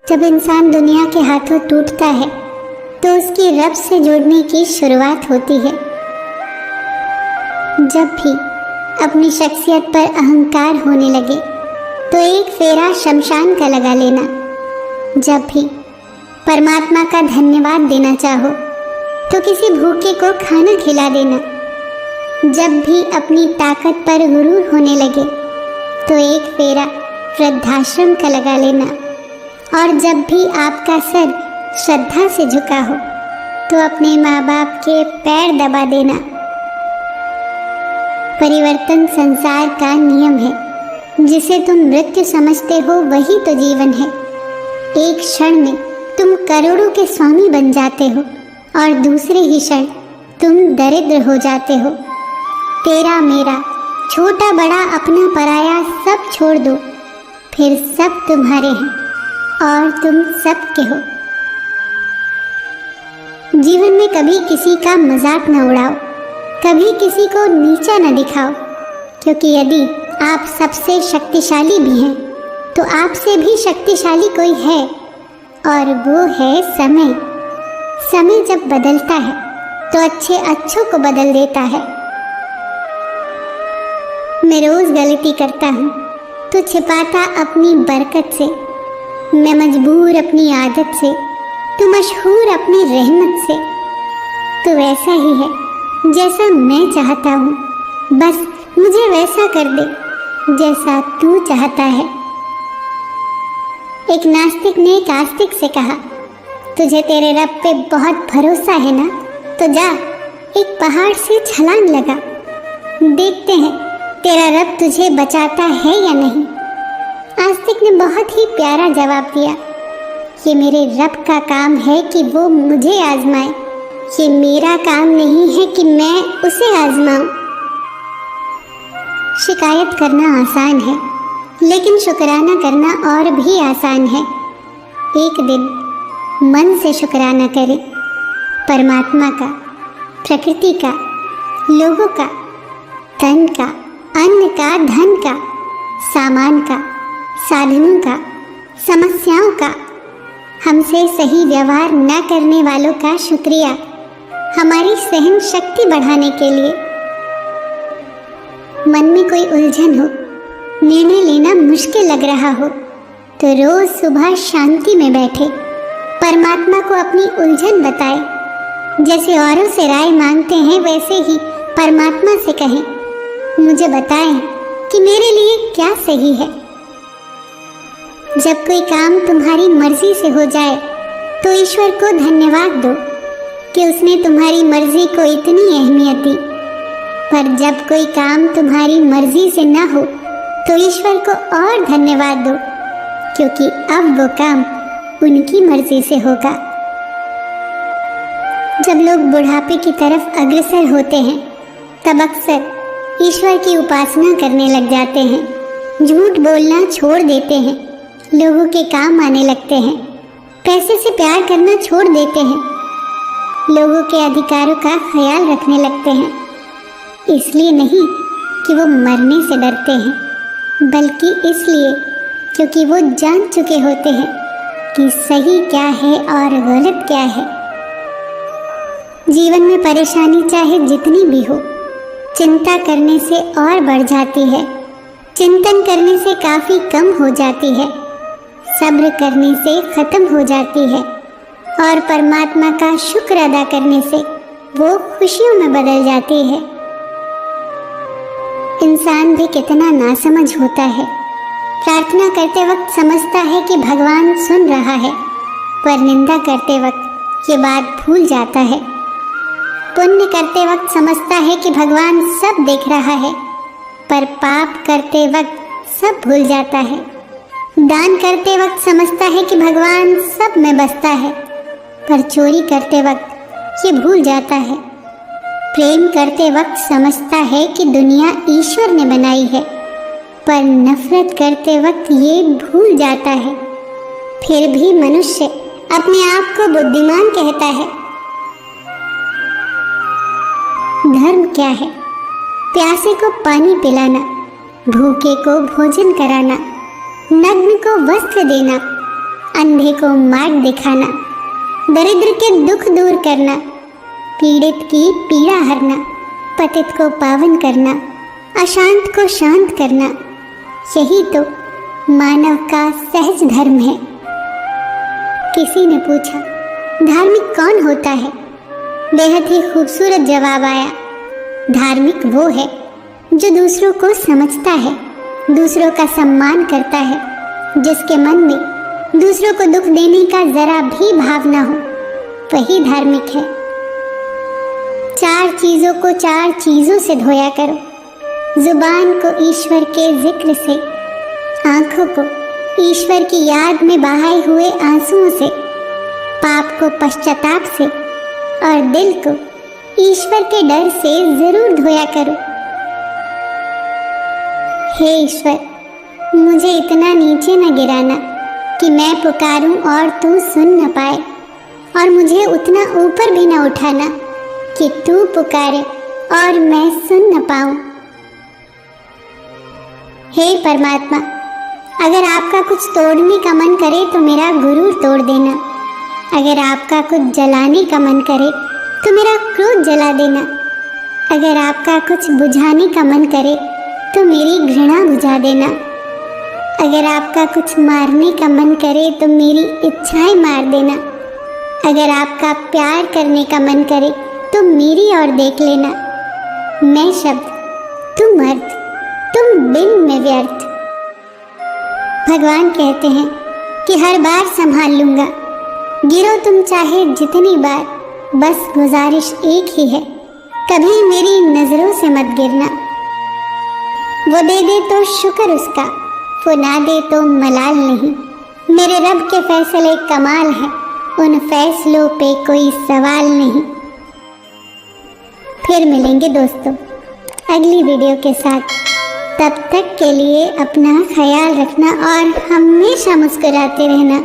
जब इंसान दुनिया के हाथों टूटता है तो उसकी रब से जुड़ने की शुरुआत होती है। जब भी अपनी शख्सियत पर अहंकार होने लगे तो एक फेरा शमशान का लगा लेना। जब भी परमात्मा का धन्यवाद देना चाहो तो किसी भूखे को खाना खिला देना। जब भी अपनी ताकत पर गुरूर होने लगे तो एक फेरा वृद्धाश्रम का लगा लेना। और जब भी आपका सर श्रद्धा से झुका हो तो अपने माँ बाप के पैर दबा देना। परिवर्तन संसार का नियम है। जिसे तुम मृत्यु समझते हो वही तो जीवन है। एक क्षण में तुम करोड़ों के स्वामी बन जाते हो और दूसरे ही क्षण तुम दरिद्र हो जाते हो। तेरा मेरा छोटा बड़ा अपना पराया सब छोड़ दो, फिर सब तुम्हारे हैं और तुम सबके हो। जीवन में कभी किसी का मजाक न उड़ाओ, कभी किसी को नीचा न दिखाओ, क्योंकि यदि आप सबसे शक्तिशाली भी हैं तो आपसे भी शक्तिशाली कोई है और वो है समय। समय जब बदलता है तो अच्छे अच्छों को बदल देता है। मैं रोज गलती करता हूँ तो छिपाता अपनी बरकत से। मैं मजबूर अपनी आदत से तो मशहूर अपनी रहमत से। तो वैसा ही है जैसा मैं चाहता हूँ, बस मुझे वैसा कर दे जैसा तू चाहता है। एक नास्तिक ने एक आस्तिक से कहा, तुझे तेरे रब पे बहुत भरोसा है ना, तो जा एक पहाड़ से छलांग लगा, देखते हैं तेरा रब तुझे बचाता है या नहीं। आस्तिक ने बहुत ही प्यारा जवाब दिया, ये मेरे रब का काम है कि वो मुझे आजमाए, ये मेरा काम नहीं है कि मैं उसे आजमाऊं। शिकायत करना आसान है, लेकिन शुक्राना करना और भी आसान है। एक दिन मन से शुक्राना करें, परमात्मा का, प्रकृति का, लोगों का, तन का, अन्न का, धन का, सामान का, साधनों का, समस्याओं का, हमसे सही व्यवहार न करने वालों का शुक्रिया हमारी सहन शक्ति बढ़ाने के लिए। मन में कोई उलझन हो, निर्णय लेना मुश्किल लग रहा हो तो रोज सुबह शांति में बैठे परमात्मा को अपनी उलझन बताए। जैसे औरों से राय मांगते हैं वैसे ही परमात्मा से कहें, मुझे बताएं कि मेरे लिए क्या सही है। जब कोई काम तुम्हारी मर्जी से हो जाए तो ईश्वर को धन्यवाद दो कि उसने तुम्हारी मर्जी को इतनी अहमियत दी। पर जब कोई काम तुम्हारी मर्जी से ना हो तो ईश्वर को और धन्यवाद दो, क्योंकि अब वो काम उनकी मर्जी से होगा। जब लोग बुढ़ापे की तरफ अग्रसर होते हैं तब अक्सर ईश्वर की उपासना करने लग जाते हैं, झूठ बोलना छोड़ देते हैं, लोगों के काम आने लगते हैं, पैसे से प्यार करना छोड़ देते हैं, लोगों के अधिकारों का ख्याल रखने लगते हैं। इसलिए नहीं कि वो मरने से डरते हैं, बल्कि इसलिए क्योंकि वो जान चुके होते हैं कि सही क्या है और गलत क्या है। जीवन में परेशानी चाहे जितनी भी हो, चिंता करने से और बढ़ जाती है, चिंतन करने से काफ़ी कम हो जाती है, सब्र करने से ख़त्म हो जाती है और परमात्मा का शुक्र अदा करने से वो खुशियों में बदल जाती है। इंसान भी कितना नासमझ होता है। प्रार्थना करते वक्त समझता है कि भगवान सुन रहा है, पर निंदा करते वक्त ये बात भूल जाता है। पुण्य करते वक्त समझता है कि भगवान सब देख रहा है, पर पाप करते वक्त सब भूल जाता है। दान करते वक्त समझता है कि भगवान सब में बसता है, पर चोरी करते वक्त ये भूल जाता है। प्रेम करते वक्त समझता है कि दुनिया ईश्वर ने बनाई है, पर नफरत करते वक्त ये भूल जाता है। फिर भी मनुष्य अपने आप को बुद्धिमान कहता है। धर्म क्या है? प्यासे को पानी पिलाना, भूखे को भोजन कराना, नग्न को वस्त्र देना, अंधे को मार्ग दिखाना, दरिद्र के दुख दूर करना, पीड़ित की पीड़ा हरना, पतित को पावन करना, अशांत को शांत करना, यही तो मानव का सहज धर्म है। किसी ने पूछा, धार्मिक कौन होता है? बेहद ही खूबसूरत जवाब आया, धार्मिक वो है जो दूसरों को समझता है, दूसरों का सम्मान करता है, जिसके मन में दूसरों को दुख देने का जरा भी भाव ना हो, वही धार्मिक है। 4 चीजों को 4 चीजों से धोया करो, जुबान को ईश्वर के जिक्र से, आंखों को ईश्वर की याद में बहाए हुए आंसुओं से, पाप को पश्चाताप से और दिल को ईश्वर के डर से जरूर धोया करो। हे ईश्वर, मुझे इतना नीचे न गिराना कि मैं पुकारूं और तू सुन न पाए, और मुझे उतना ऊपर भी न उठाना कि तू पुकारे और मैं सुन न पाऊं। हे परमात्मा, अगर आपका कुछ तोड़ने का मन करे तो मेरा गुरूर तोड़ देना, अगर आपका कुछ जलाने का मन करे तो मेरा क्रोध जला देना, अगर आपका कुछ बुझाने का मन करे तो मेरी घृणा बुझा देना, अगर आपका कुछ मारने का मन करे तो मेरी इच्छाएं मार देना, अगर आपका प्यार करने का मन करे तो मेरी ओर देख लेना। मैं शब्द, तुम अर्थ, तुम बिन में व्यर्थ। भगवान कहते हैं कि हर बार संभाल लूंगा, गिरो तुम चाहे जितनी बार, बस गुजारिश एक ही है, कभी मेरी नजरों से मत गिरना। वो दे दे तो शुक्र उसका, वो ना दे तो मलाल नहीं। मेरे रब के फैसले कमाल है, उन फैसलों पे कोई सवाल नहीं। फिर मिलेंगे दोस्तों अगली वीडियो के साथ। तब तक के लिए अपना ख्याल रखना और हमेशा मुस्कुराते रहना।